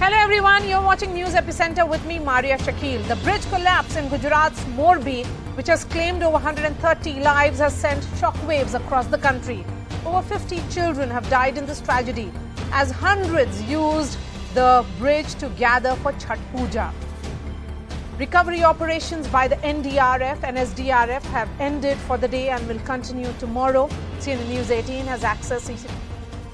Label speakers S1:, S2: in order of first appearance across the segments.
S1: Hello everyone, you're watching News Epicenter with me, Maria Shakil. The bridge collapse in Gujarat's Morbi, which has claimed over 130 lives, has sent shockwaves across the country. Over 50 children have died in this tragedy as hundreds used the bridge to gather for Chhath Puja. Recovery operations by the NDRF and SDRF have ended for the day and will continue tomorrow. CNN News18 has accessed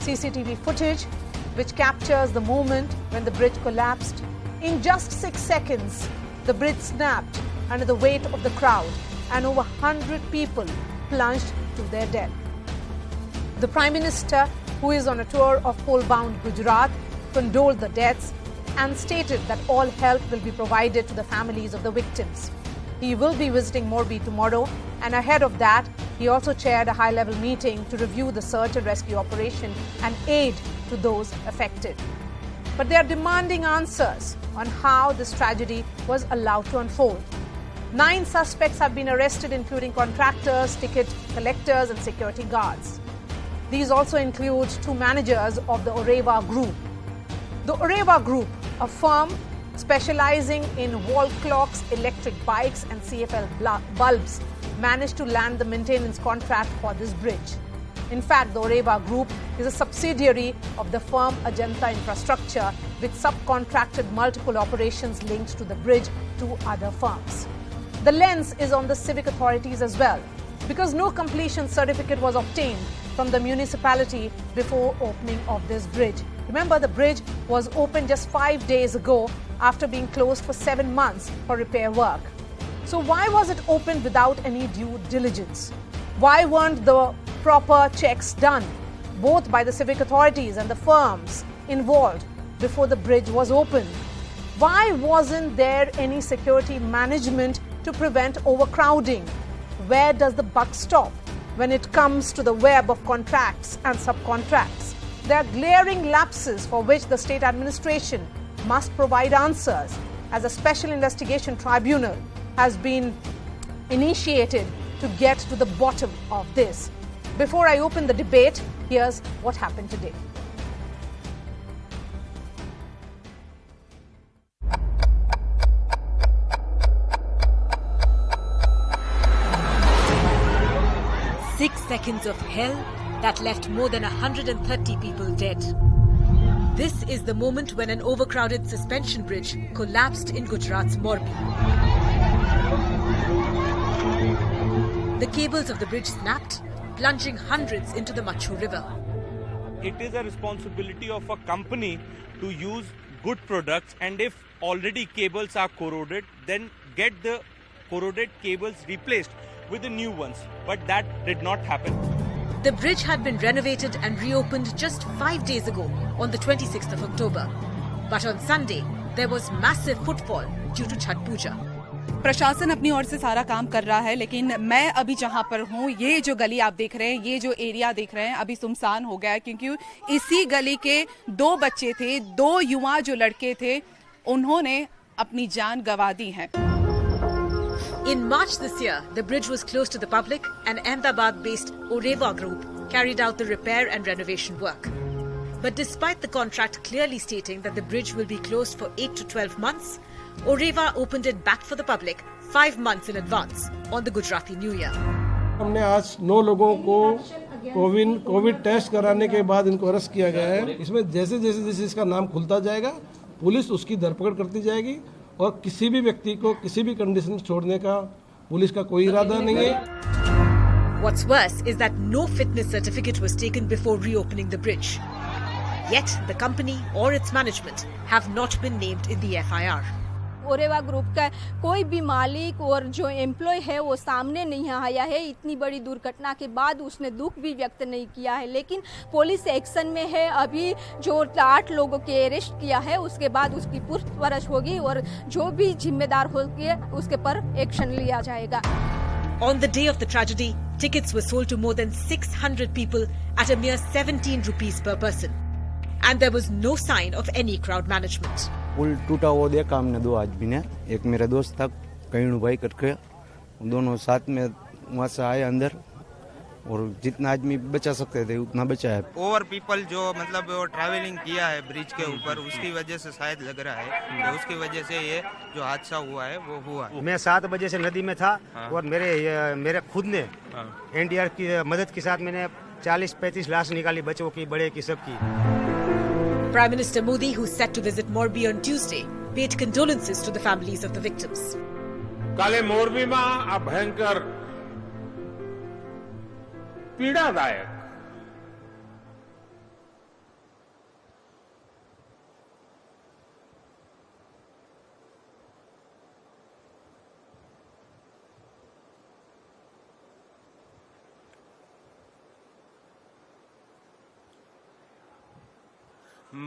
S1: CCTV footage which captures the moment when the bridge collapsed. In just 6 seconds, the bridge snapped under the weight of the crowd and over 100 people plunged to their death. The Prime Minister, who is on a tour of coal-bound Gujarat, condoled the deaths and stated that all help will be provided to the families of the victims. He will be visiting Morbi tomorrow, and ahead of that, he also chaired a high-level meeting to review the search and rescue operation and aid to those affected. But they are demanding answers on how this tragedy was allowed to unfold. 9 suspects have been arrested, including contractors, ticket collectors, and security guards. These also include 2 managers of the Oreva Group. The Oreva Group, a firm specializing in wall clocks, electric bikes, and CFL bulbs, managed to land the maintenance contract for this bridge. In fact, the Oreva Group is a subsidiary of the firm Ajanta Infrastructure, which subcontracted multiple operations linked to the bridge to other firms. The lens is on the civic authorities as well, because no completion certificate was obtained from the municipality before opening of this bridge. Remember, the bridge was opened just 5 days ago after being closed for 7 months for repair work. So why was it opened without any due diligence? Why weren't the proper checks done, both by the civic authorities and the firms involved, before the bridge was opened? Why wasn't there any security management to prevent overcrowding? Where does the buck stop when it comes to the web of contracts and subcontracts? There are glaring lapses for which the state administration must provide answers, as a special investigation tribunal has been initiated to get to the bottom of this. Before I open the debate, here's what happened today.
S2: Six seconds of hell that left more than 130 people dead. This is the moment when an overcrowded suspension bridge collapsed in Gujarat's Morbi. The cables of the bridge snapped, plunging hundreds into the Machu River.
S3: It is a responsibility of a company to use good products, and if already cables are corroded, then get the corroded cables replaced with the new ones. But that did not happen.
S2: The bridge had been renovated and reopened just 5 days ago on the 26th of October. But on Sunday, there was massive footfall due to Chhath Puja.
S4: प्रशासन अपनी ओर से सारा काम कर रहा है, लेकिन मैं अभी जहां पर हूं, ये जो गली आप देख रहे हैं, ये जो एरिया देख रहे हैं, अभी सुनसान हो गया है, क्योंकि इसी गली के 2 बच्चे थे, 2 युवा जो लड़के थे, उन्होंने अपनी जान गंवा दी है.
S2: In March this year, the bridge was closed to the public and Ahmedabad-based Oreva Group carried out the repair and renovation work. But despite the contract clearly stating that the bridge will be closed for 8 to 12 months, Oreva opened it back for the public 5 months in advance on the Gujarati New Year.
S5: हमने आज 9 लोगों को Covid test कराने के बाद इनको arrest किया गया है. इसमें जैसे जैसे इसका नाम खुलता जाएगा, पुलिस उसकी धरपकड़ करती जाएगी और किसी भी व्यक्ति को किसी भी कंडीशन में छोड़ने का पुलिस का कोई इरादा नहीं है.
S2: What's worse is that no fitness certificate was taken before reopening the bridge. Yet the company or its management have not been named in the FIR.
S6: Oreva group का कोई भी मालिक और जो एम्प्लॉय है वो सामने नहीं आया है. इतनी बड़ी दुर्घटना के बाद उसने दुख भी व्यक्त नहीं किया है, लेकिन पुलिस एक्शन में है. अभी जो 8 लोगों के अरेस्ट किया है, उसके बाद उसकी पूछताछ होगी और जो भी जिम्मेदार होंगे उसके पर एक्शन लिया जाएगा.
S2: On the day of the tragedy, tickets were sold to more than 600 people at a mere 17 rupees per person. And there was no sign of any crowd management.
S7: पुल टूटा हुआ देखा हमने 2 आदमी ने. एक मेरा दोस्त था कहीं भाई करके, दोनों साथ में वहाँ से आए अंदर. और जितना आदमी बचा सकते थे उतना बचा है।
S8: ओवर पीपल जो मतलब वो ट्रैवलिंग किया है ब्रिज के ऊपर, उसकी वजह से शायद लग रहा है कि उसकी वजह से ये जो हादसा हुआ है वो हुआ है।
S9: मैं 7 बजे से नदी में था और मेरे खुद ने एनडीआर की मदद के साथ मैंने 40-35 लाश निकाली, बच्चों की, बड़े की, सबकी।
S2: Prime Minister Modi, who's set to visit Morbi on Tuesday, paid condolences to the families of the victims.
S10: કાલે મોરબીમાં આ ભયંકર પીડાદાયક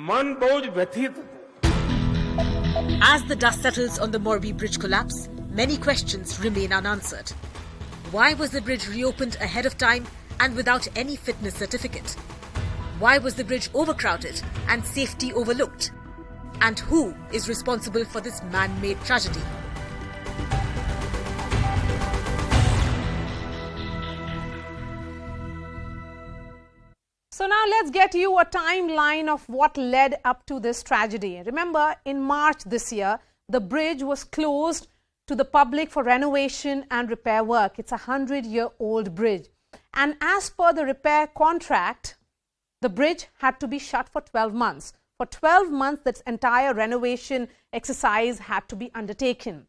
S10: મન બહુ જ વ્યથિત હતું.
S2: As the dust settles on the Morbi bridge collapse, many questions remain unanswered. Why was the bridge reopened ahead of time and without any fitness certificate? Why was the bridge overcrowded and safety overlooked? And who is responsible for this man-made tragedy?
S1: So now let's get you a timeline of what led up to this tragedy. Remember, in March this year, the bridge was closed to the public for renovation and repair work. It's a 100-year-old bridge. And as per the repair contract, the bridge had to be shut for 12 months. For 12 months, this entire renovation exercise had to be undertaken.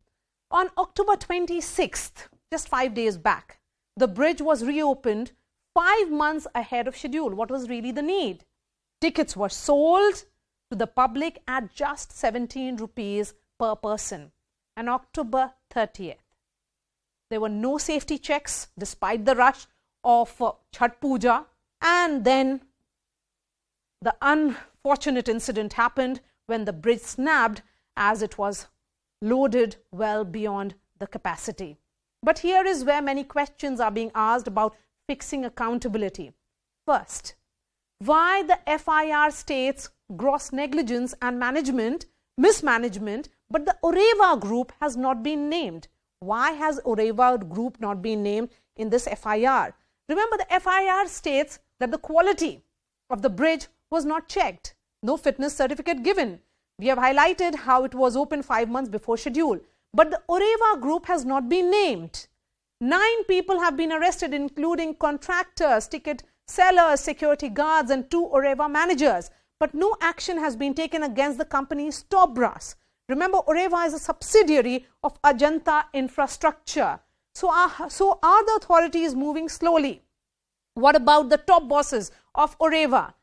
S1: On October 26th, just 5 days back, the bridge was reopened 5 months ahead of schedule. What was really the need? Tickets were sold to the public at just 17 rupees per person. And October 30th, there were no safety checks despite the rush of Chhat Puja. And then the unfortunate incident happened when the bridge snapped as it was loaded well beyond the capacity. But here is where many questions are being asked about fixing accountability. First, why the FIR states gross negligence and mismanagement, but the Oreva group has not been named? Why has Oreva group not been named in this FIR? Remember, the FIR states that the quality of the bridge was not checked. No fitness certificate given. We have highlighted how it was opened 5 months before schedule. But the Oreva group has not been named. 9 people have been arrested, including contractors, ticket sellers, security guards, and 2 Oreva managers. But no action has been taken against the company's top brass. Remember, Oreva is a subsidiary of Ajanta Infrastructure. So are the authorities moving slowly? What about the top bosses of Oreva?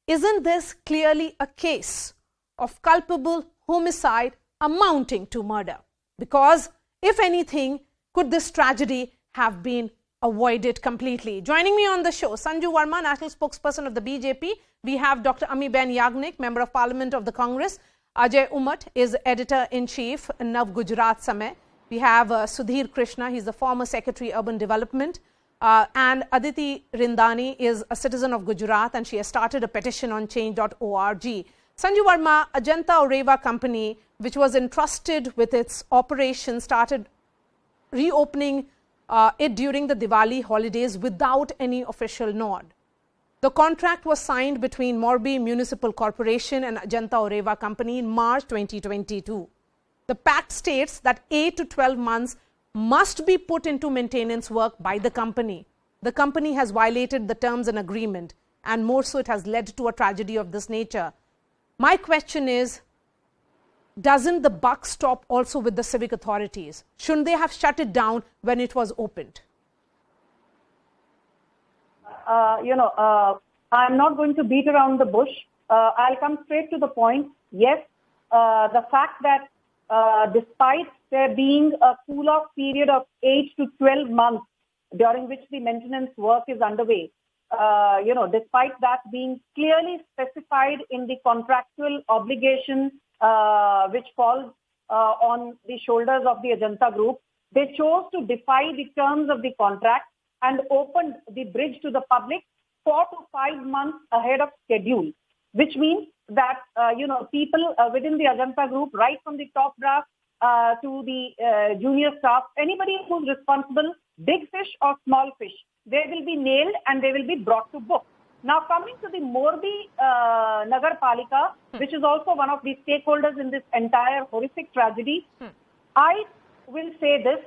S1: Isn't this clearly a case of culpable homicide amounting to murder? Because, if anything, could this tragedy have been avoided completely? Joining me on the show, Sanju Verma, National Spokesperson of the BJP. We have Dr. Ami-Ben Yagnik, Member of Parliament of the Congress. Ajay Umat is Editor-in-Chief, Nav Gujarat Samay. We have Sudhir Krishna, he's the former Secretary Urban Development. And Aditi Rindani is a citizen of Gujarat and she has started a petition on change.org. Sanju Verma, Ajanta Oreva company, which was entrusted with its operation, started reopening it during the Diwali holidays without any official nod. The contract was signed between Morbi Municipal Corporation and Ajanta Oreva company in March 2022. The pact states that 8 to 12 months must be put into maintenance work by the company. The company has violated the terms and agreement, and more so it has led to a tragedy of this nature. My question is, doesn't the buck stop also with the civic authorities? Shouldn't they have shut it down when it was opened?
S11: I'm not going to beat around the bush. I'll come straight to the point. Yes, the fact that despite there being a cool-off period of 8 to 12 months during which the maintenance work is underway, despite that being clearly specified in the contractual obligation which falls on the shoulders of the Ajanta Group, they chose to defy the terms of the contract and opened the bridge to the public 4 to 5 months ahead of schedule, which means that, people within the Ajanta Group, right from the top brass to the junior staff, anybody who's responsible, big fish or small fish, they will be nailed and they will be brought to book. Now, coming to the Morbi Nagar Palika, which is also one of the stakeholders in this entire horrific tragedy, I will say this.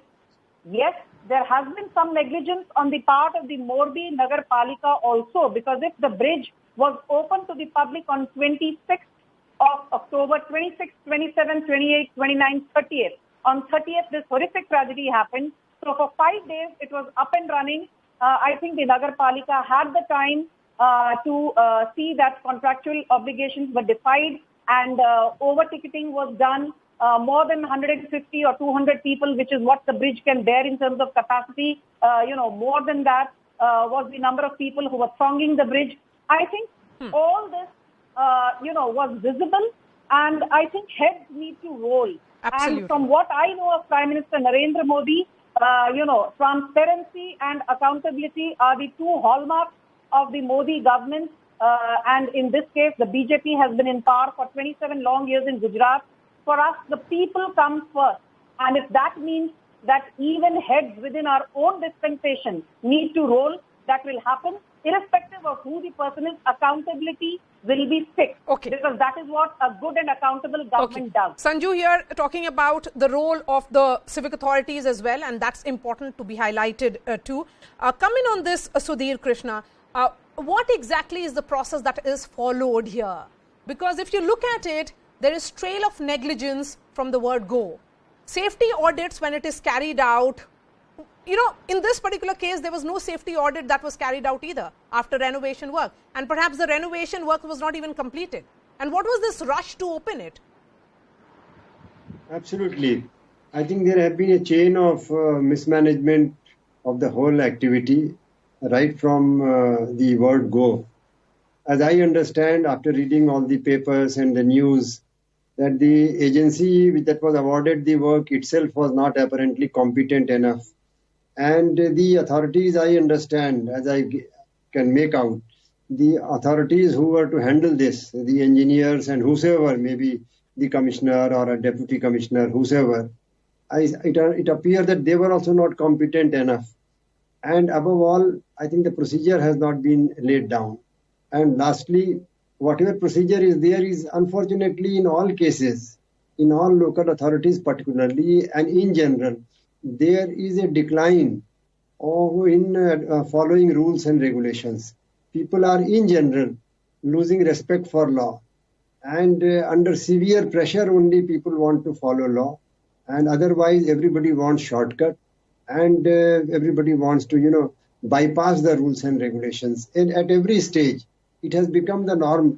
S11: Yes, there has been some negligence on the part of the Morbi Nagar Palika also, because if the bridge was open to the public on 26th of October, 26th, 27th, 28th, 29th, 30th, on 30th, this horrific tragedy happened. So for 5 days, it was up and running. I think the Nagar Palika had the time to see that contractual obligations were defied and over-ticketing was done. More than 150 or 200 people, which is what the bridge can bear in terms of capacity. More than that was the number of people who were thronging the bridge. I think all this, was visible, and I think heads need to roll.
S1: Absolutely.
S11: And from what I know of Prime Minister Narendra Modi, transparency and accountability are the two hallmarks of the Modi government. And in this case, the BJP has been in power for 27 long years in Gujarat. For us, the people come first. And if that means that even heads within our own dispensation need to roll, that will happen. Irrespective of who the person is, accountability will be fixed.
S1: Okay.
S11: Because that is what a good and accountable government does.
S1: Sanju here talking about the role of the civic authorities as well, and that's important to be highlighted too. Coming on this, Sudhir Krishna, what exactly is the process that is followed here? Because if you look at it, there is trail of negligence from the word go. Safety audits when it is carried out, in this particular case, there was no safety audit that was carried out either after renovation work. And perhaps the renovation work was not even completed. And what was this rush to open it?
S12: Absolutely. I think there have been a chain of mismanagement of the whole activity right from the word go. As I understand, after reading all the papers and the news, that the agency that was awarded the work itself was not apparently competent enough. And the authorities, I understand, as I can make out, the authorities who were to handle this, the engineers and whosoever, maybe the commissioner or a deputy commissioner, whosoever, it appears that they were also not competent enough. And above all, I think the procedure has not been laid down. And lastly, whatever procedure is there is unfortunately in all cases, in all local authorities particularly and in general, there is a decline in following rules and regulations. People are in general losing respect for law, and under severe pressure only people want to follow law, and otherwise everybody wants shortcut, and everybody wants to bypass the rules and regulations. And at every stage it has become the norm.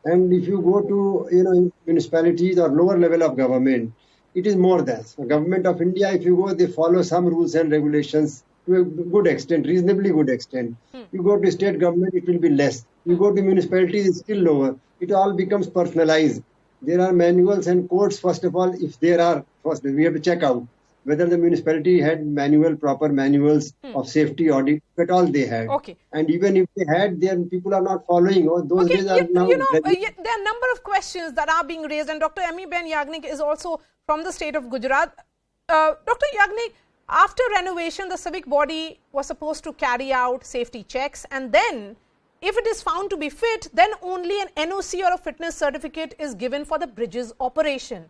S12: And if you go to municipalities or lower level of government, it is more than. So government of India, if you go, they follow some rules and regulations to a good extent, reasonably good extent. You go to state government, it will be less. You go to municipalities, it's still lower. It all becomes personalized. There are manuals and codes, first of all, if there are, first we have to check out whether the municipality had proper manuals of safety audit, but all they had.
S1: Okay.
S12: And even if they had, then people are not following. Those days are now...
S1: there are a number of questions that are being raised, and Dr. M.E. Ben Yagnik is also from the state of Gujarat. Dr. Yagnik, after renovation, the civic body was supposed to carry out safety checks, and then if it is found to be fit, then only an NOC or a fitness certificate is given for the bridge's operation.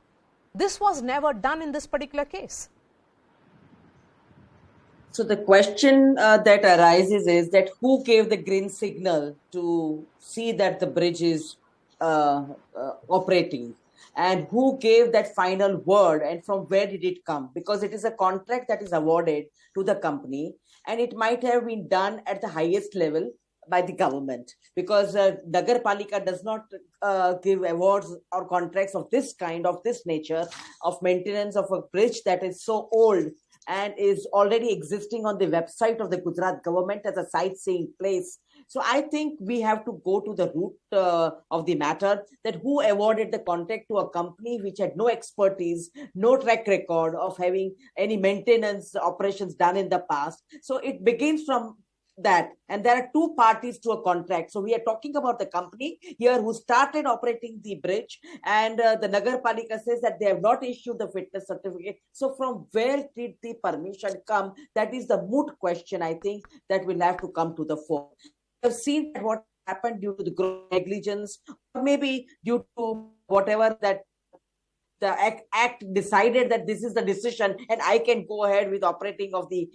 S1: This was never done in this particular case.
S13: So the question that arises is that who gave the green signal to see that the bridge is operating, and who gave that final word, and from where did it come? Because it is a contract that is awarded to the company, and it might have been done at the highest level by the government, because Nagar Palika does not give awards or contracts of this kind, of this nature, of maintenance of a bridge that is so old and is already existing on the website of the Gujarat government as a sightseeing place. So I think we have to go to the root of the matter, that who awarded the contract to a company which had no expertise, no track record of having any maintenance operations done in the past. So it begins from that, and there are two parties to a contract. So we are talking about the company here who started operating the bridge, and the Nagar Palika says that they have not issued the fitness certificate. So from where did the permission come? That is the moot question, I think, that will have to come to the fore. We have seen what happened due to the gross negligence, or maybe due to whatever that the act decided that this is the decision and I can go ahead with operating of the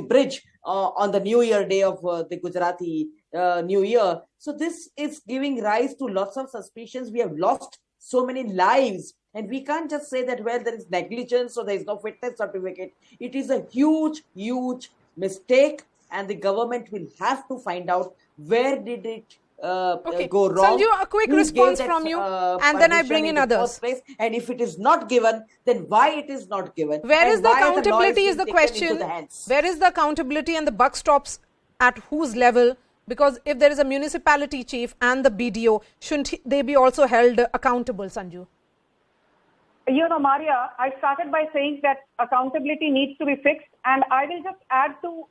S13: bridge on the New Year day of the Gujarati New Year. So this is giving rise to lots of suspicions. We have lost so many lives, and we can't just say that, well, there is negligence or there is no fitness certificate. It is a huge, huge mistake, and the government will have to find out where did it go wrong.
S1: Sanju, a quick response from you, and then I bring in others.
S13: And if it is not given, then why it is not given?
S1: Where is the accountability is the question. Where is the accountability, and the buck stops at whose level? Because if there is a municipality chief and the BDO, shouldn't they be also held accountable, Sanju?
S11: You know, Maria, I started by saying that accountability needs to be fixed, and I will just add to,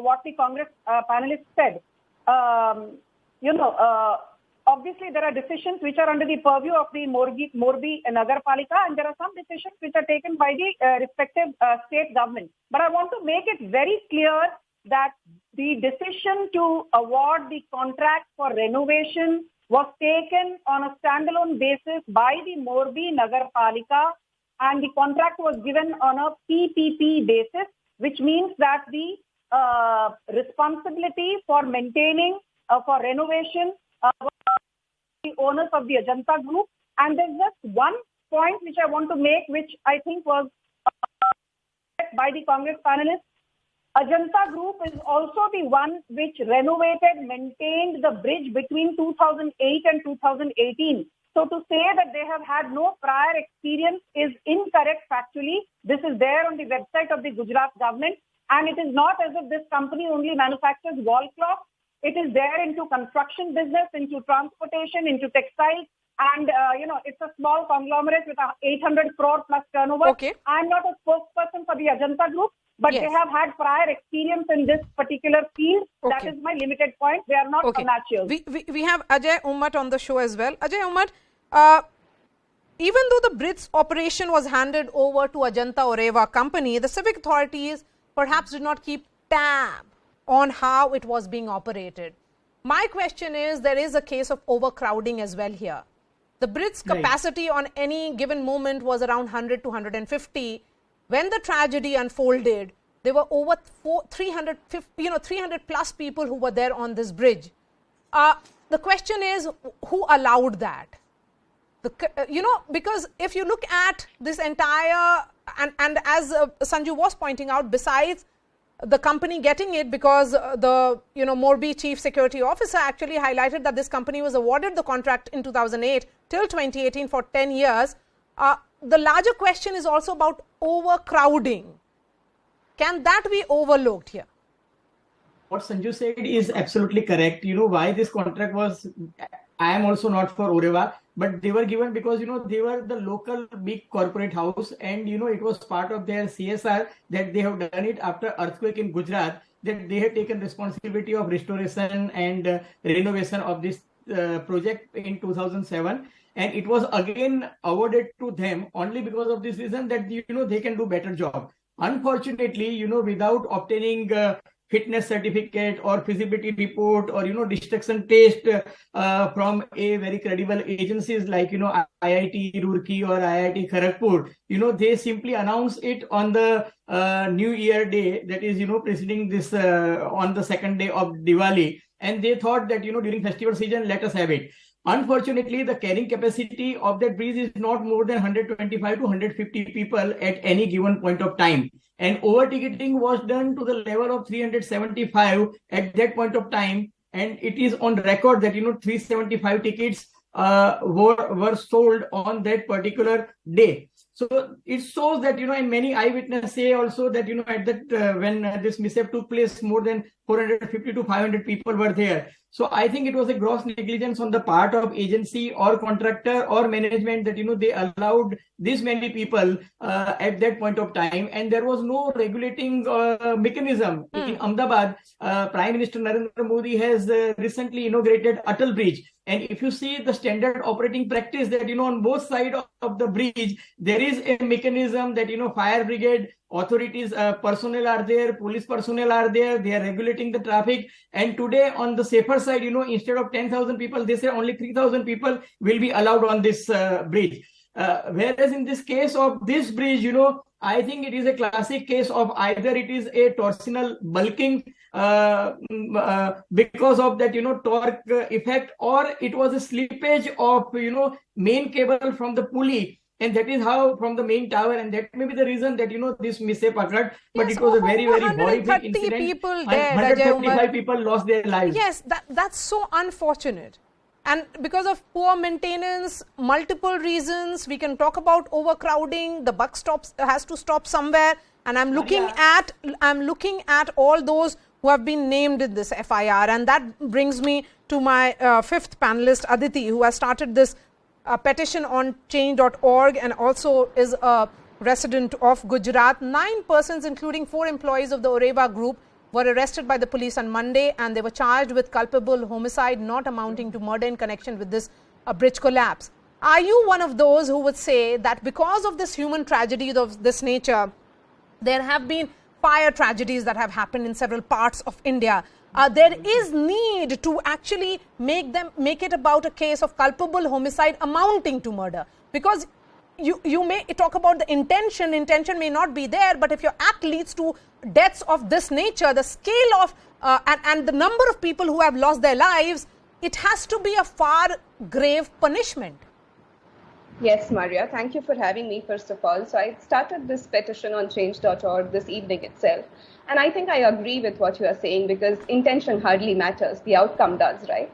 S11: what the Congress panelists said. Obviously there are decisions which are under the purview of the Morbi Nagar Palika, and there are some decisions which are taken by the respective state government. But I want to make it very clear that the decision to award the contract for renovation was taken on a standalone basis by the Morbi Nagar Palika, and the contract was given on a PPP basis, which means that the responsibility for maintaining, for renovation, the owners of the Ajanta Group. And there's just one point which I want to make, which I think was by the Congress panelists. Ajanta Group is also the one which renovated, maintained the bridge between 2008 and 2018. So to say that they have had no prior experience is incorrect factually. This is there on the website of the Gujarat government, and it is not as if this company only manufactures wall clocks. It is there into construction business, into transportation, into textiles, and it's a small conglomerate with a 800 crore plus turnover.
S1: Okay.
S11: I'm not a spokesperson for the Ajanta Group, but
S1: Yes.
S11: they have had prior experience in this particular field.
S1: Okay.
S11: That is my limited point. They are not amateurs.
S1: We have Ajay Ummat on the show as well. Ajay Ummat, even though the bridge operation was handed over to Ajanta Oreva company, the civic authorities perhaps did not keep tab on how it was being operated. My question is, there is a case of overcrowding as well here. The bridge capacity on any given moment was around 100 to 150. When the tragedy unfolded, there were over 300 plus people who were there on this bridge. The question is, who allowed that? Because if you look at this entire, and as Sanju was pointing out, besides the company getting it, because the Morbi chief security officer actually highlighted that this company was awarded the contract in 2008 till 2018 for 10 years. The larger question is also about overcrowding. Can that be overlooked here?
S14: What Sanju said is absolutely correct. Why this contract was, I am also not for Oreva, but they were given because, they were the local big corporate house, and, it was part of their CSR that they have done it after earthquake in Gujarat, that they had taken responsibility of restoration and renovation of this project in 2007. And it was again awarded to them only because of this reason that, they can do better job. Unfortunately, without obtaining fitness certificate or feasibility report or, destruction test from a very credible agencies like, IIT Roorkee or IIT Kharagpur, they simply announce it on the New Year day, that is, preceding this on the second day of Diwali. And they thought that, during festival season, let us have it. Unfortunately, the carrying capacity of that bridge is not more than 125 to 150 people at any given point of time. And over-ticketing was done to the level of 375 at that point of time. And it is on record that, 375 tickets were sold on that particular day. So it shows that, and many eyewitnesses say also that, at that when this mishap took place, more than 450 to 500 people were there. So I think it was a gross negligence on the part of agency or contractor or management that, they allowed this many people at that point of time, and there was no regulating mechanism. In Ahmedabad, Prime Minister Narendra Modi has recently inaugurated Atal Bridge. And if you see the standard operating practice that, on both sides of the bridge, there is a mechanism that, fire brigade authorities, personnel are there, police personnel are there, they are regulating the traffic. And today on the safer side, instead of 10,000 people, they say only 3,000 people will be allowed on this bridge. Whereas in this case of this bridge, I think it is a classic case of either it is a torsional bulking because of that, torque effect, or it was a slippage of, main cable from the pulley. And that is how from the main tower, and that may be the reason that, this mishap occurred. But
S1: Yes,
S14: it was a very, very
S1: over
S14: horrific
S1: 130
S14: incident.
S1: people
S14: And
S1: dead,
S14: 125 people lost their lives.
S1: Yes, that's so unfortunate. And because of poor maintenance, multiple reasons, we can talk about overcrowding, the buck has to stop somewhere. And I'm looking at all those who have been named in this FIR. And that brings me to my fifth panelist, Aditi, who has started this petition on change.org and also is a resident of Gujarat. 9 persons, including 4 employees of the Oreva group, were arrested by the police on Monday, and they were charged with culpable homicide not amounting to murder in connection with this bridge collapse. Are you one of those who would say that because of this human tragedy of this nature, there have been fire tragedies that have happened in several parts of India? There is need to actually make it about a case of culpable homicide amounting to murder, because you may talk about the intention may not be there, but if your act leads to deaths of this nature, the scale of and the number of people who have lost their lives, it has to be a far grave punishment.
S15: Yes, Maria, thank you for having me, first of all. So I started this petition on change.org this evening itself. And I think I agree with what you are saying, because intention hardly matters. The outcome does, right?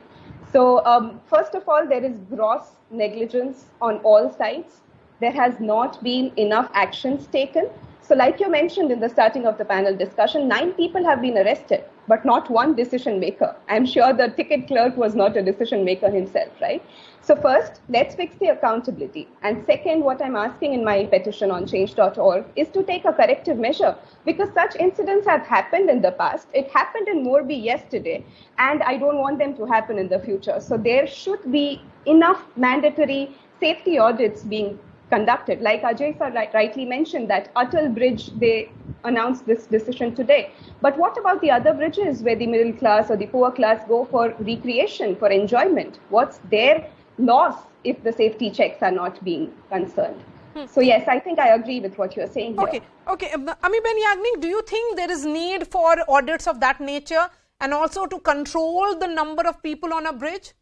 S15: So first of all, there is gross negligence on all sides. There has not been enough actions taken. So like you mentioned in the starting of the panel discussion, 9 people have been arrested, but not one decision maker. I'm sure the ticket clerk was not a decision maker himself, right? So first, let's fix the accountability. And second, what I'm asking in my petition on change.org is to take a corrective measure, because such incidents have happened in the past. It happened in Morbi yesterday, and I don't want them to happen in the future. So there should be enough mandatory safety audits being conducted. Like Ajay sir rightly mentioned, that Atal Bridge, they announced this decision today. But what about the other bridges where the middle class or the poor class go for recreation, for enjoyment? What's their loss if the safety checks are not being concerned? So yes, I think I agree with what you're saying here.
S1: Okay. Ami Ben Yagnik, do you think there is need for audits of that nature and also to control the number of people on a bridge?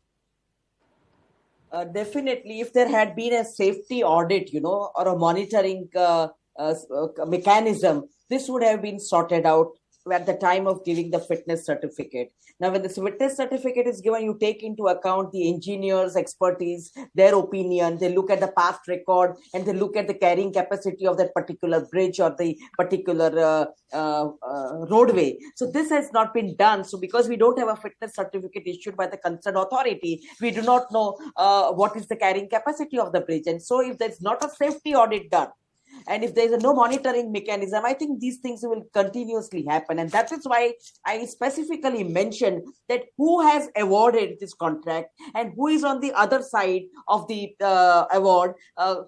S13: Definitely, if there had been a safety audit, or a monitoring mechanism, this would have been sorted out at the time of giving the fitness certificate. Now, when this fitness certificate is given, you take into account the engineers' expertise, their opinion, they look at the past record, and they look at the carrying capacity of that particular bridge or the particular roadway. So this has not been done. So because we don't have a fitness certificate issued by the concerned authority, we do not know what is the carrying capacity of the bridge. And so if there's not a safety audit done, and if there is no monitoring mechanism, I think these things will continuously happen. And that is why I specifically mentioned that who has awarded this contract and who is on the other side of the award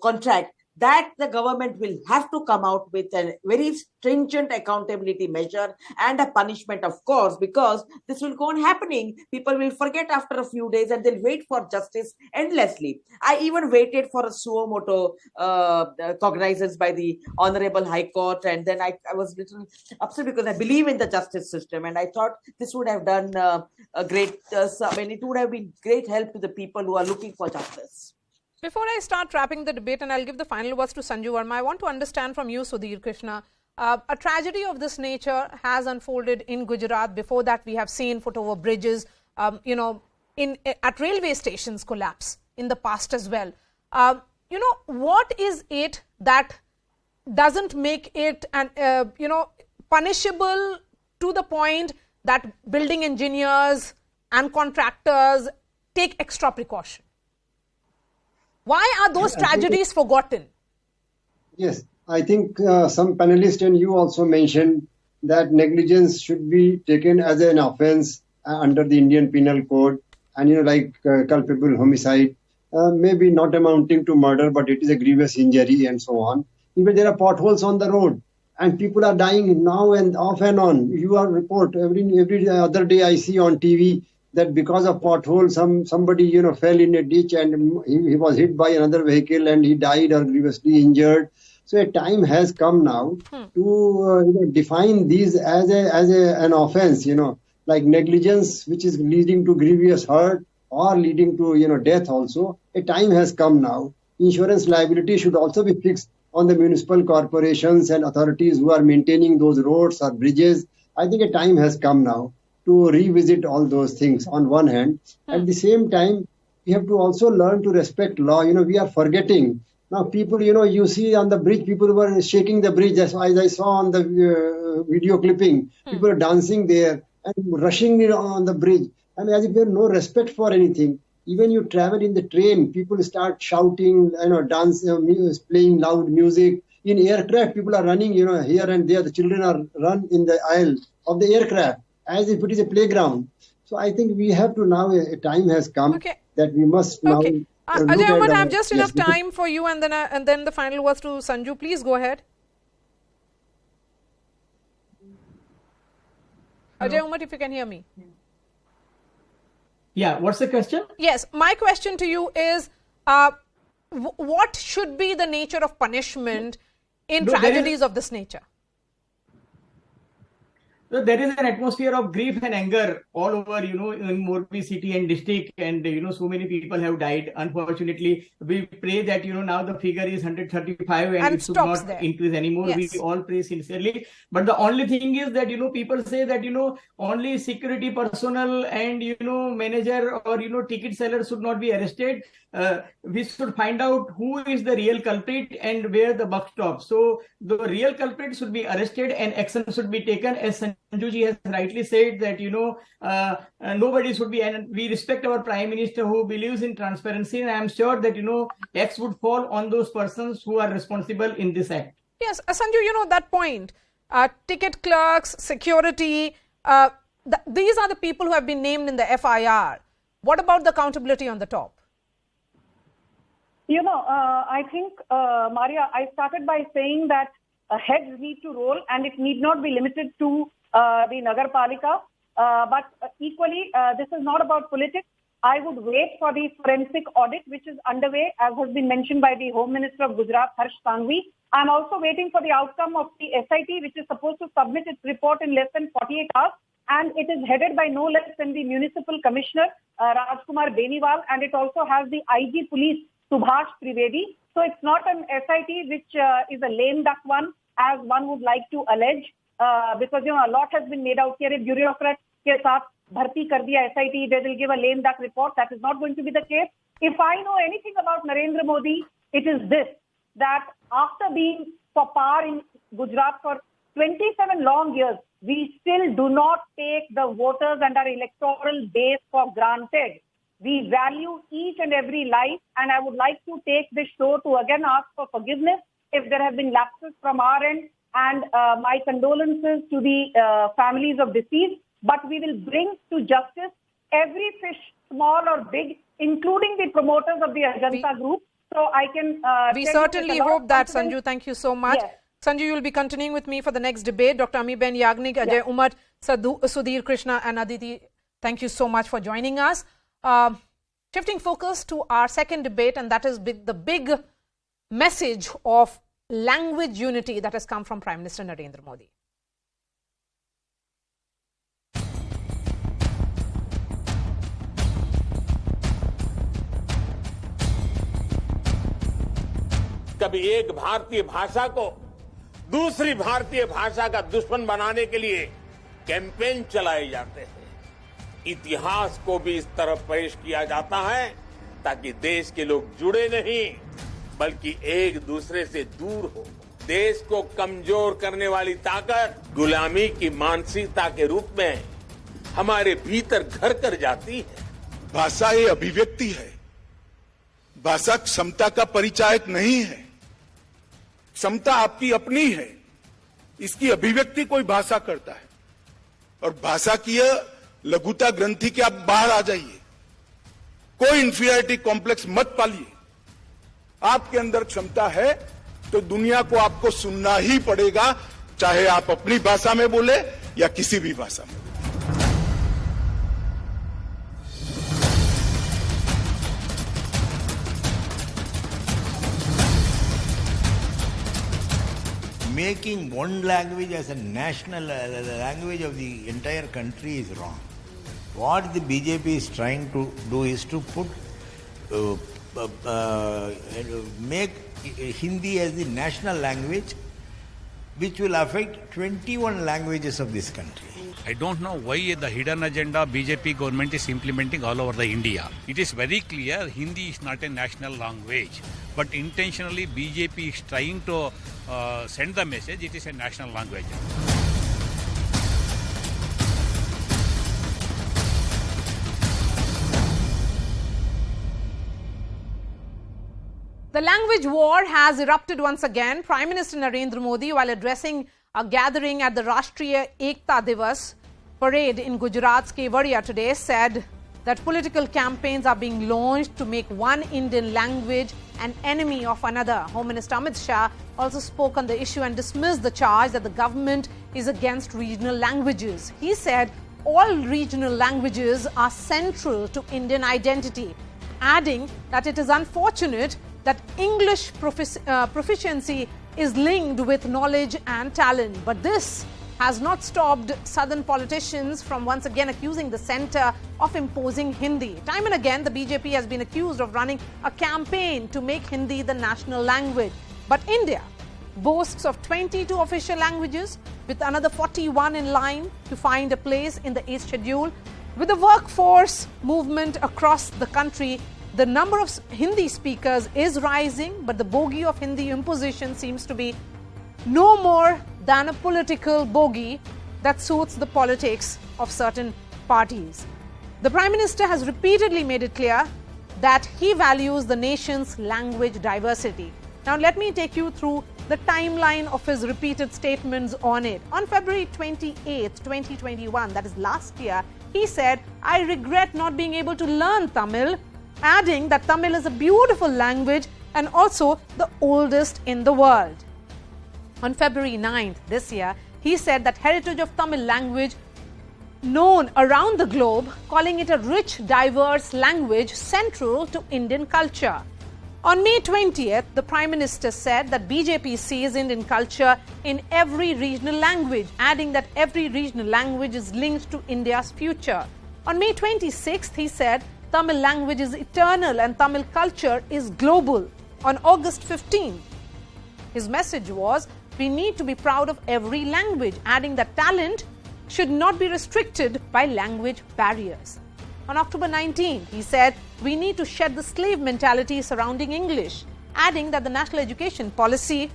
S13: contract, that the government will have to come out with a very stringent accountability measure and a punishment, of course, because this will go on happening. People will forget after a few days and they'll wait for justice endlessly. I even waited for a suo moto cognizance by the Honorable High Court, and then I was a little upset because I believe in the justice system, and I thought this would have done a great, it would have been great help to the people who are looking for justice.
S1: Before I start wrapping the debate, and I'll give the final words to Sanju Verma, I want to understand from you, Sudhir Krishna, a tragedy of this nature has unfolded in Gujarat. Before that, we have seen foot-over bridges, at railway stations collapse in the past as well. What is it that doesn't make it, punishable to the point that building engineers, and contractors take extra precaution? Why are those tragedies forgotten?
S12: Yes, I think some panelists and you also mentioned that negligence should be taken as an offense under the Indian Penal Code, and like culpable homicide, maybe not amounting to murder, but it is a grievous injury and so on. Even there are potholes on the road, and people are dying now and off and on. You are report every other day I see on TV that because of potholes, somebody fell in a ditch and he was hit by another vehicle and he died or grievously injured. So a time has come now to define these as an offense, like negligence, which is leading to grievous hurt or leading to death also. A time has come now. Insurance liability should also be fixed on the municipal corporations and authorities who are maintaining those roads or bridges. I think a time has come now to revisit all those things on one hand. At the same time, we have to also learn to respect law. We are forgetting. Now people, you see on the bridge, people were shaking the bridge as I saw on the video clipping. People are dancing there and rushing on the bridge. I mean, as if they have no respect for anything. Even you travel in the train, people start shouting, dancing, playing loud music. In aircraft, people are running, here and there. The children are run in the aisle of the aircraft as if it is a playground. So I think we have to now, a time has come that we must now.
S1: Ajay Umar, I have just enough time for you, and then the final words to Sanju. Please go ahead. Ajay Umar, if you can hear me.
S14: Yeah, what's the question?
S1: Yes, my question to you is, what should be the nature of punishment in tragedies of this nature?
S14: So there is an atmosphere of grief and anger all over, in Morbi city and district, and so many people have died. Unfortunately, we pray that now the figure is 135 and it should not increase anymore. Yes. We all pray sincerely. But the only thing is that people say that only security personnel and manager or ticket seller should not be arrested. We should find out who is the real culprit and where the buck stops. So the real culprit should be arrested and action should be taken, as Sanjuji has rightly said that nobody should be, and we respect our Prime Minister who believes in transparency, and I am sure that X would fall on those persons who are responsible in this act.
S1: Yes, Sanju, that point, ticket clerks, security, these are the people who have been named in the FIR. What about the accountability on the top?
S11: I think, Maria, I started by saying that heads need to roll, and it need not be limited to the Nagar Palika. But equally, this is not about politics. I would wait for the forensic audit, which is underway, as has been mentioned by the Home Minister of Gujarat, Harsh Sanghvi. I'm also waiting for the outcome of the SIT, which is supposed to submit its report in less than 48 hours. And it is headed by no less than the Municipal Commissioner, Rajkumar Beniwal, and it also has the IG Police, Subhash Trivedi. So it's not an SIT which is a lame duck one, as one would like to allege, because a lot has been made out here. If bureaucrats ke saath bharti kar diya SIT, they will give a lame duck report. That is not going to be the case. If I know anything about Narendra Modi, it is this, that after being for power in Gujarat for 27 long years, we still do not take the voters and our electoral base for granted. We value each and every life, and I would like to take this show to again ask for forgiveness if there have been lapses from our end, and my condolences to the families of deceased. But we will bring to justice every fish, small or big, including the promoters of the Ajanta group. So I can...
S1: we certainly hope that, Sanju. Thank you so much. Yes. Sanju, you will be continuing with me for the next debate. Dr. Ami-Ben Yagnik, Ajay Umar, Sudhir Krishna and Aditi, thank you so much for joining us. Shifting focus to our second debate, and that is the big message of language unity that has come from Prime Minister Narendra Modi.
S10: कभी एक भारतीय भाषा को दूसरी भारतीय भाषा का दुश्मन बनाने के लिए कैंपेन चलाए जाते हैं। इतिहास को भी इस तरफ पेश किया जाता है ताकि देश के लोग जुड़े नहीं बल्कि एक दूसरे से दूर हो। देश को कमजोर करने वाली ताकत गुलामी की मानसिकता के रूप में हमारे भीतर घर कर जाती है।
S16: भाषा ये अभिव्यक्ति है, भाषा क्षमता का परिचायक नहीं है। क्षमता आपकी अपनी है, इसकी अभिव्यक्ति कोई भाषा करता है। और भाषा की यह लघुता ग्रंथि के आप बाहर आ जाइए, कोई इंफीरियरिटी कॉम्प्लेक्स मत पालिए। आपके अंदर क्षमता है तो दुनिया को आपको सुनना ही पड़ेगा, चाहे आप अपनी भाषा में बोले या किसी भी भाषा में।
S17: Making one language as a national language of the entire country is wrong. What the BJP is trying to do is to put make Hindi as the national language, which will affect 21 languages of this country.
S18: I don't know why the hidden agenda BJP government is implementing all over the India. It is very clear Hindi is not a national language, but intentionally BJP is trying to send the message it is a national language.
S1: The language war has erupted once again. Prime Minister Narendra Modi, while addressing a gathering at the Rashtriya Ekta Divas parade in Gujarat's Kevadia today, said that political campaigns are being launched to make one Indian language an enemy of another. Home Minister Amit Shah also spoke on the issue and dismissed the charge that the government is against regional languages. He said all regional languages are central to Indian identity, adding that it is unfortunate that English proficiency is linked with knowledge and talent. But this has not stopped southern politicians from once again accusing the centre of imposing Hindi. Time and again, the BJP has been accused of running a campaign to make Hindi the national language. But India boasts of 22 official languages, with another 41 in line to find a place in the 8th schedule. With the workforce movement across the country, the number of Hindi speakers is rising, but the bogey of Hindi imposition seems to be no more than a political bogey that suits the politics of certain parties. The Prime Minister has repeatedly made it clear that he values the nation's language diversity. Now, let me take you through the timeline of his repeated statements on it. On February 28, 2021, that is last year, he said, "I regret not being able to learn Tamil," adding that Tamil is a beautiful language and also the oldest in the world. On February 9th this year, he said that heritage of Tamil language known around the globe, calling it a rich, diverse language central to Indian culture. On May 20th, the Prime Minister said that BJP sees Indian culture in every regional language, adding that every regional language is linked to India's future. On May 26th, he said Tamil language is eternal and Tamil culture is global. On August 15th, his message was, we need to be proud of every language, adding that talent should not be restricted by language barriers. On October 19th, he said, we need to shed the slave mentality surrounding English, adding that the national education policy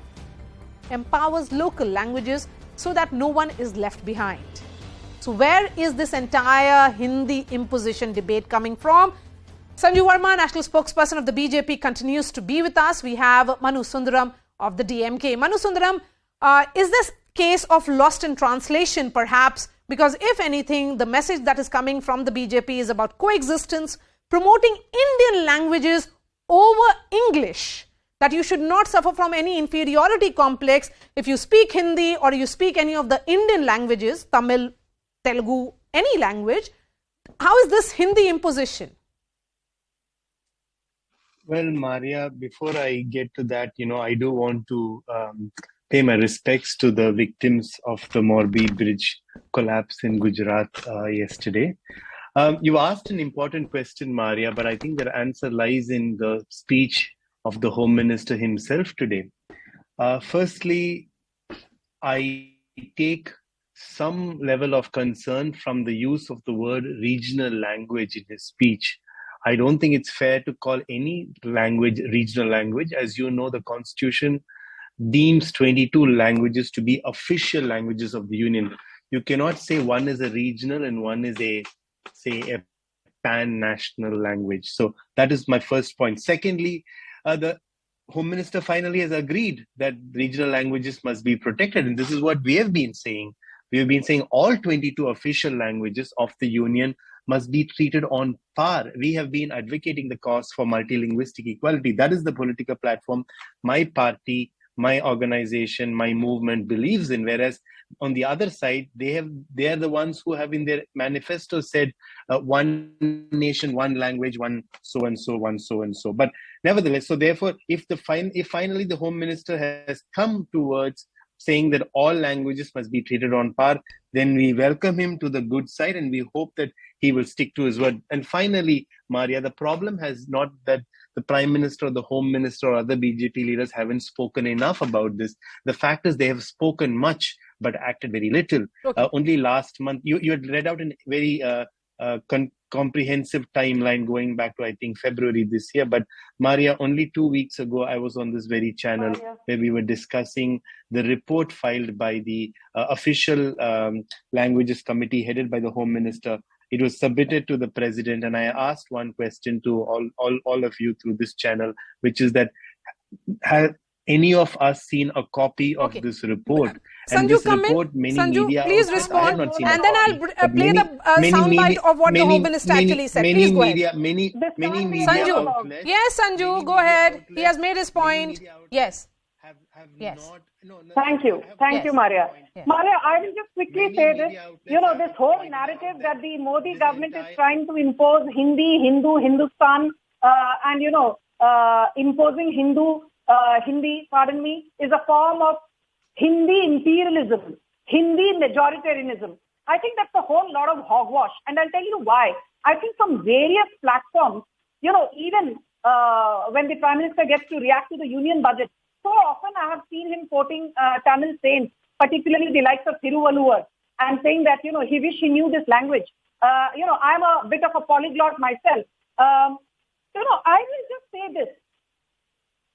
S1: empowers local languages so that no one is left behind. So where is this entire Hindi imposition debate coming from? Sanju Verma, national spokesperson of the BJP, continues to be with us. We have Manu Sundaram of the DMK. Manu Sundaram, is this case of lost in translation perhaps? Because if anything, the message that is coming from the BJP is about coexistence, promoting Indian languages over English, that you should not suffer from any inferiority complex if you speak Hindi or you speak any of the Indian languages, Tamil, Telugu, any language. How is this Hindi imposition?
S19: Well, Maria, before I get to that, I do want to pay my respects to the victims of the Morbi Bridge collapse in Gujarat yesterday. You asked an important question, Maria, but I think the answer lies in the speech of the Home Minister himself today. Firstly, I take some level of concern from the use of the word regional language in his speech. I don't think it's fair to call any language regional language. As you know, the Constitution deems 22 languages to be official languages of the Union. You cannot say one is a regional and one is a pan-national language. So that is my first point. Secondly, the Home Minister finally has agreed that regional languages must be protected. And this is what we have been saying. We have been saying all 22 official languages of the Union must be treated on par. We have been advocating the cause for multilinguistic equality. That is the political platform my party, my organization, my movement believes in. Whereas on the other side, they are the ones who have in their manifesto said one nation, one language, one so and so, one so and so. But nevertheless, so therefore, if finally the Home Minister has come towards saying that all languages must be treated on par, then we welcome him to the good side and we hope that he will stick to his word. And finally, Maria, the problem has not that the Prime Minister or the Home Minister or other BJP leaders haven't spoken enough about this. The fact is they have spoken much but acted very little.
S1: Okay.
S19: Only last month, you had read out a very comprehensive timeline going back to, I think, February this year. But Maria, only 2 weeks ago, I was on this very channel where we were discussing the report filed by the official languages committee headed by the Home Minister. It was submitted to the President, and I asked one question to all of you through this channel, which is that have any of us seen a copy of this report? And
S1: Sanju,
S19: this
S1: come
S19: report,
S1: in.
S19: many
S1: Sanju,
S19: media
S1: please
S19: outlets,
S1: respond,
S19: I have not seen
S1: and
S19: a
S1: then
S19: copy,
S1: I'll play the soundbite of what the Home Minister actually said. Please go ahead.
S19: Many media
S1: Sanju,
S19: outlets.
S1: yes, Sanju, go ahead. He has made his point. Yes. Yes.
S11: Thank you, Maria.
S1: Yes.
S11: Maria, I will just quickly say this. This whole narrative that the Modi government is trying to impose Hindi, Hindu, Hindustan, and imposing Hindi, pardon me, is a form of Hindi imperialism, Hindi majoritarianism. I think that's a whole lot of hogwash, and I'll tell you why. I think from various platforms, even when the Prime Minister gets to react to the union budget, so often I have seen him quoting Tamil saints, particularly the likes of Thiruvalluvar, and saying that, he wish he knew this language. I'm a bit of a polyglot myself. I will just say this.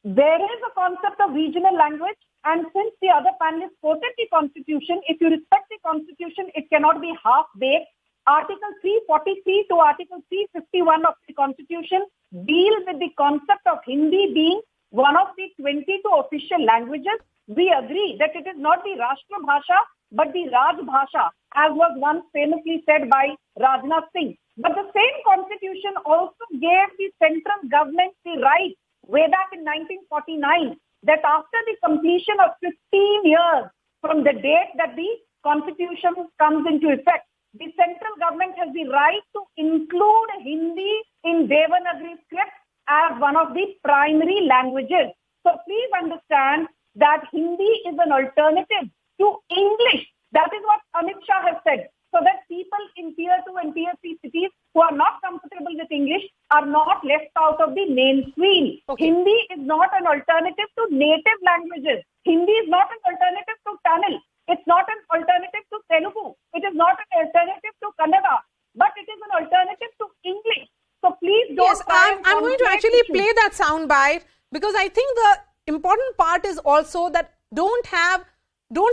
S11: There is a concept of regional language, and since the other panelists quoted the Constitution, if you respect the Constitution, it cannot be half-baked. Article 343 to Article 351 of the Constitution deal with the concept of Hindi being one of the 22 official languages. We agree that it is not the Rashtra Bhasha, but the Raj Bhasha, as was once famously said by Rajnath Singh. But the same Constitution also gave the central government the right, way back in 1949, that after the completion of 15 years from the date that the Constitution comes into effect, the central government has the right to include Hindi in Devanagari script as one of the primary languages. So please understand that Hindi is an alternative to English. That is what Amit Shah has said. So that people in tier 2 and tier 3 cities who are not comfortable with English are not left out of the mainstream. Okay. Hindi is not an alternative to native languages. Hindi is not an alternative to Tamil. It's not an alternative to Telugu. It is not an alternative to Kannada. But it is an alternative to English. So please don't.
S1: Yes, I'm going to actually play that sound bite, because I think the important part is also that don't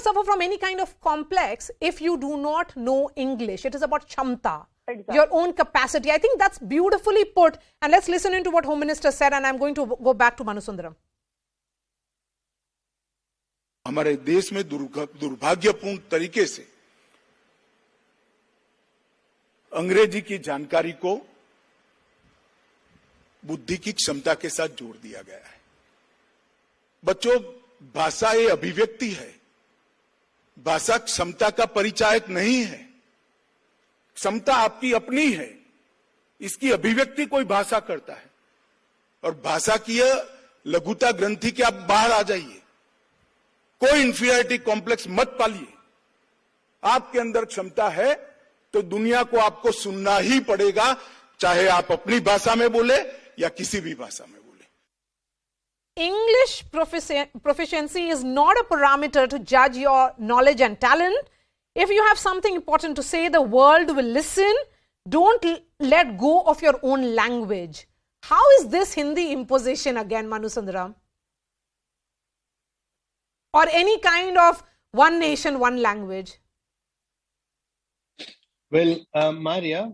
S1: suffer from any kind of complex if you do not know English. It is about chamta, your own capacity. I think that's beautifully put. And let's listen into what Home Minister said, and I'm going to go back to Manu Sundaram.
S16: हमारे देश में दुर्भाग्यपूर्ण तरीके से अंग्रेजी की जानकारी को बुद्धि की क्षमता के साथ जोड़ दिया गया है। बच्चों, भाषा ये अभिव्यक्ति है, भाषा क्षमता का परिचायक नहीं है। क्षमता आपकी अपनी है, इसकी अभिव्यक्ति कोई भाषा करता है। और भाषा की यह लघुता ग्रंथि के आप बाहर आ जाइए, कोई इंफीरियरिटी कॉम्प्लेक्स मत पालिए। आपके अंदर क्षमता है तो दुनिया को आपको सुनना ही पड़ेगा, चाहे आप अपनी भाषा में बोले या किसी भी भाषा में बोले।
S1: English proficiency is not a parameter to judge your knowledge and talent. If you have something important to say, the world will listen. Don't let go of your own language. How is this Hindi imposition again, Manu Sundaram? Or any kind of one nation, one language?
S19: Well, Maria,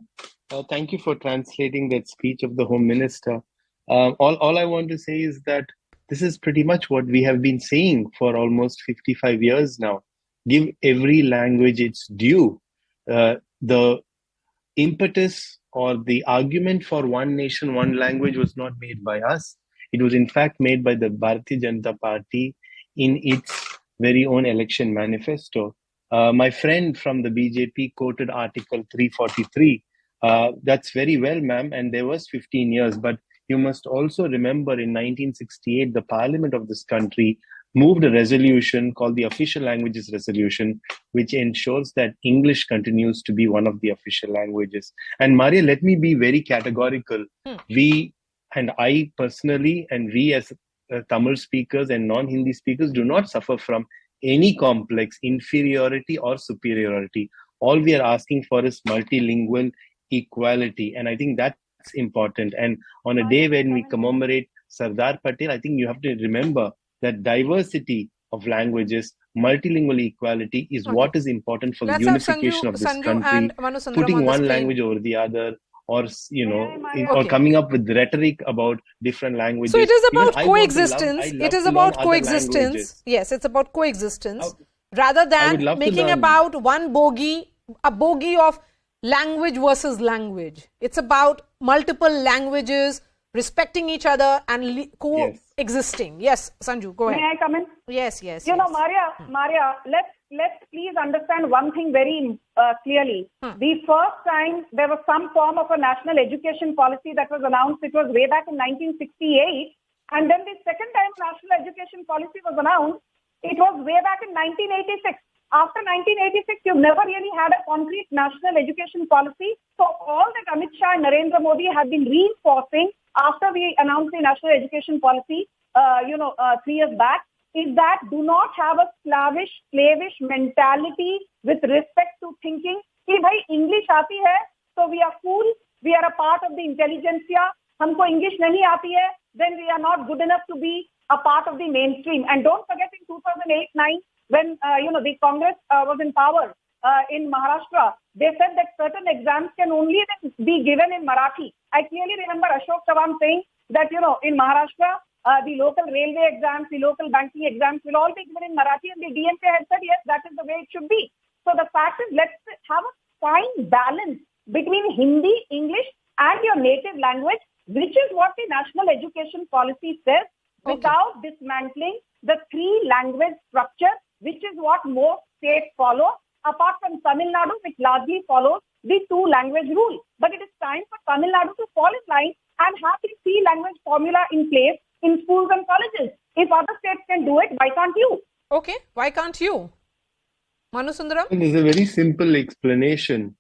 S19: thank you for translating that speech of the Home Minister. All I want to say is that this is pretty much what we have been saying for almost 55 years now. Give every language its due. The impetus or the argument for one nation, one language was not made by us. It was in fact made by the Bharatiya Janata Party in its very own election manifesto. My friend from the BJP quoted Article 343. That's very well, ma'am, and there was 15 years, but you must also remember in 1968, the parliament of this country moved a resolution called the Official Languages Resolution, which ensures that English continues to be one of the official languages. And Maria, let me be very categorical. We, and I personally, and we as Tamil speakers and non-Hindi speakers do not suffer from any complex inferiority or superiority. All we are asking for is multilingual equality. And I think that's important. And on a day when we commemorate Sardar Patel, I think you have to remember that diversity of languages, multilingual equality is what is important for the unification of this country. Putting one language over the other, or or coming up with rhetoric about different languages.
S1: So it is about coexistence. It is about coexistence. Yes, it's about coexistence. Rather than making about one bogie, a bogie of language versus language. It's about multiple languages, respecting each other and coexisting. Yes, Sanju, go ahead.
S11: May I come in?
S1: Yes, yes.
S11: You know, Maria, let's please understand one thing very clearly. The first time there was some form of a national education policy that was announced, it was way back in 1968. And then the second time national education policy was announced, it was way back in 1986. After 1986, you've never really had a concrete national education policy. So all that Amit Shah and Narendra Modi have been reinforcing after we announced the national education policy, 3 years back, is that do not have a slavish mentality with respect to thinking कि भाई English आती है, so we are cool, we are a part of the intelligentsia, हमको English नहीं आती है, then we are not good enough to be a part of the mainstream. And don't forget in 2008-9, when the Congress was in power in Maharashtra, they said that certain exams can only be given in Marathi. I clearly remember Ashok Chavan saying that in Maharashtra, the local railway exams, the local banking exams will all be given in Marathi, and the DMK had said yes, that is the way it should be. So the fact is, let's have a fine balance between Hindi, English, and your native language, which is what the national education policy says, without dismantling the 3-language structure, which is what most states follow, apart from Tamil Nadu, which largely follows the 2-language rule. But it is time for Tamil Nadu to fall in line and have the 3-language formula in place in schools and colleges. If other states can do it, why can't you?
S1: Okay, why can't you? Manu Sundaram?
S19: There's a very simple explanation.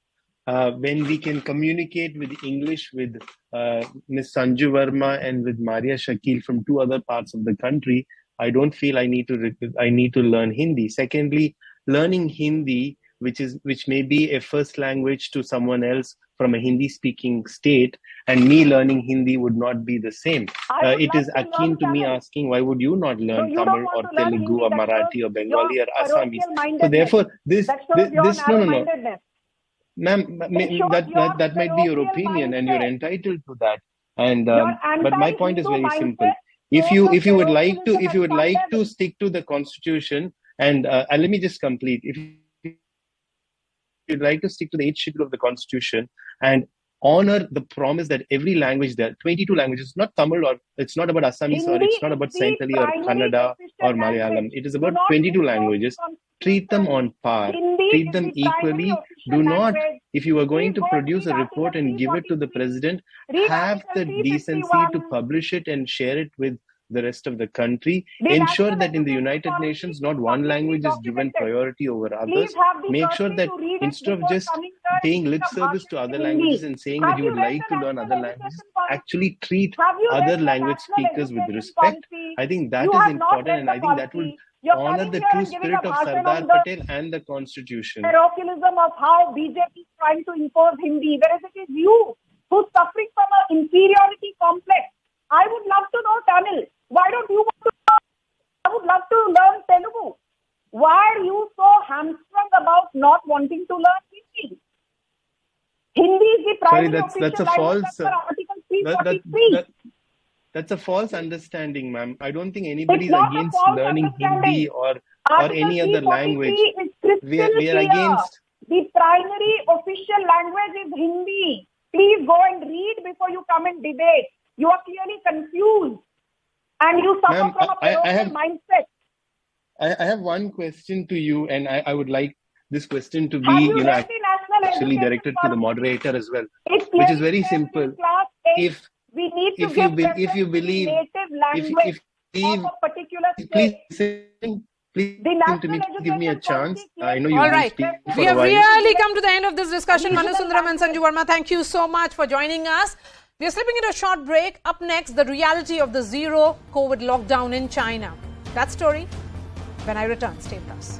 S19: When we can communicate with English with Ms. Sanju Verma and with Maria Shakil from 2 other parts of the country, I don't feel I need to learn Hindi. Secondly, learning Hindi, which may be a first language to someone else from a Hindi-speaking state, and me learning Hindi would not be the same. It is akin to me asking, why would you not learn Tamil or Telugu or Marathi or Bengali or Assamese? So therefore, this no. Ma'am, that might be your opinion, and you're entitled to that. And but my point is very simple. If you would like to stick to the Constitution, and let me just complete. If you'd like to stick to the 8th schedule of the Constitution and honor the promise that every language, there are 22 languages, not Tamil, or it's not about Assamese, or it's not about Saintali or Kannada or Malayalam. It is about 22 languages. Treat them on par. Treat them equally. Do not, if you are going to produce a report and give it to the president, have the decency to publish it and share it with the rest of the country. Ensure that in the United Nations, not one language is given priority over others. Make sure that instead of just paying lip service to other languages and saying that you would like to learn other languages, actually treat other language speakers with respect. I think that is important, and I think that will honor the true spirit of Sardar Patel and the Constitution.
S11: Parochialism of how BJP is trying to impose Hindi, whereas it is you who's suffering from an inferiority complex. I would love to know Tamil. Why don't you want to learn? I would love to learn Telugu. Why are you so hamstrung about not wanting to learn Hindi?
S19: Mari,
S11: primary
S19: that's a
S11: official language
S19: false.
S11: as per Article
S19: That,
S11: 343.
S19: that's a false understanding, ma'am. I don't think anybody is
S11: It's not a
S19: against
S11: false
S19: learning Hindi
S11: understanding.
S19: or
S11: Article
S19: any other
S11: 343
S19: language.
S11: is crystal
S19: We are
S11: clear.
S19: against.
S11: The primary official language is Hindi. Please go and read before you come and debate. You are clearly confused and you suffer
S19: Ma'am,
S11: from a parochial mindset.
S19: I have one question to you, and I would like this question to be,
S11: Have you read the National
S19: actually
S11: Education
S19: directed to the moderator as well,
S11: It's
S19: which is
S11: clearly
S19: very
S11: said in
S19: simple.
S11: Class 8,
S19: If
S11: we need to
S19: if
S11: give
S19: you
S11: preference
S19: if you
S11: to the
S19: believe
S11: native
S19: if
S11: language
S19: believe,
S11: of a particular
S19: please
S11: state.
S19: please
S11: The
S19: listen to me.
S11: National
S19: Please give me a
S11: Education
S19: chance.
S11: Policy
S19: I know you've
S1: All
S19: been
S1: right.
S19: speaking
S1: We
S19: for a
S1: have
S19: while.
S1: really come to the end of this discussion. Manu Sundaram and Sanju Verma, thank you so much for joining us. We are slipping into a short break. Up next, the reality of the zero COVID lockdown in China. That story when I return. Stay with us.